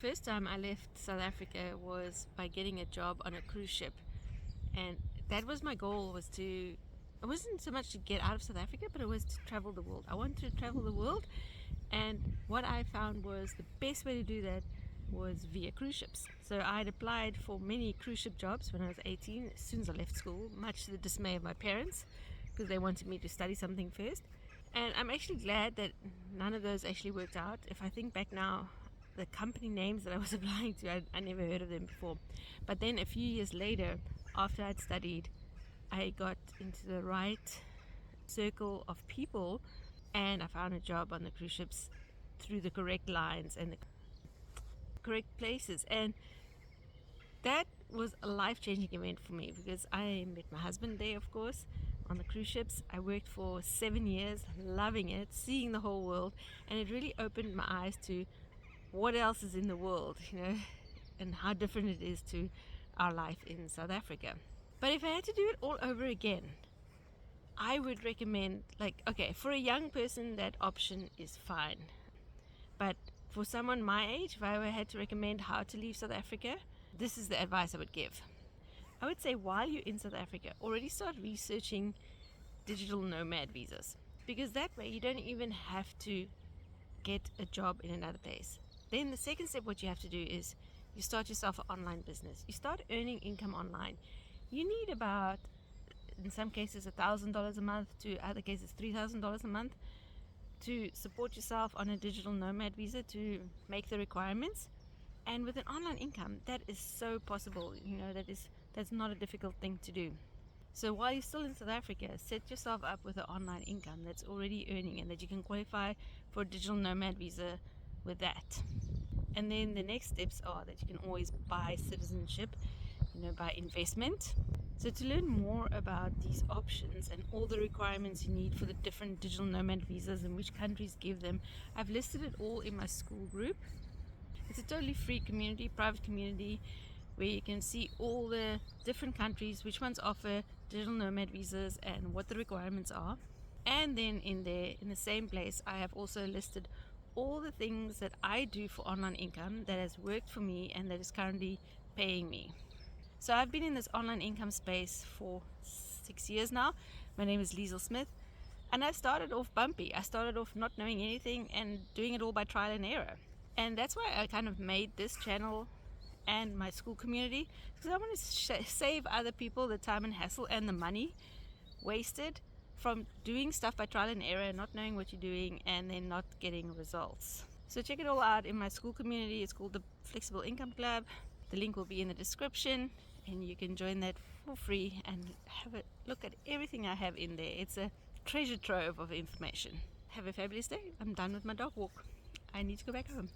First time I left South Africa was by getting a job on a cruise ship, and that was my goal. It wasn't so much to get out of South Africa, but it was to travel the world. I wanted to travel the world, and what I found was the best way to do that was via cruise ships. So I had applied for many cruise ship jobs when I was 18, as soon as I left school, much to the dismay of my parents, because they wanted me to study something first. And I'm actually glad that none of those actually worked out. If I think back now, the company names that I was applying to, I never heard of them before. But then a few years later, after I'd studied, I got into the right circle of people, and I found a job on the cruise ships through the correct lines and the correct places. And that was a life-changing event for me, because I met my husband there, of course, on the cruise ships. I worked for 7 years, loving it, seeing the whole world, and it really opened my eyes to what else is in the world, and how different it is to our life in South Africa. But if I had to do it all over again, I would recommend, for a young person, that option is fine. But for someone my age, if I had to recommend how to leave South Africa, this is the advice I would give. I would say, while you're in South Africa, already start researching digital nomad visas, because that way you don't even have to get a job in another place. Then the second step, what you have to do is you start yourself an online business. You start earning income online. You need about, in some cases, $1,000 a month, to other cases $3,000 a month, to support yourself on a digital nomad visa, to make the requirements. And with an online income, that is so possible. That's not a difficult thing to do. So while you're still in South Africa, set yourself up with an online income that's already earning, and that you can qualify for a digital nomad visa with that. And then the next steps are that you can always buy citizenship, by investment. So to learn more about these options and all the requirements you need for the different digital nomad visas and which countries give them, I've listed it all in my school group. It's a totally free community, private community, where you can see all the different countries, which ones offer digital nomad visas and what the requirements are. And then in the same place, I have also listed all the things that I do for online income that has worked for me and that is currently paying me. So I've been in this online income space for 6 years now. My name is Liesl Smith, and I started off bumpy. I started off not knowing anything and doing it all by trial and error. And that's why I kind of made this channel and my school community, because I want to save other people the time and hassle and the money wasted from doing stuff by trial and error, not knowing what you're doing, and then not getting results. So check it all out in my school community. It's called the Flexible Income Club. The link will be in the description, and you can join that for free and have a look at everything I have in there. It's a treasure trove of information. Have a fabulous day. I'm done with my dog walk. I need to go back home.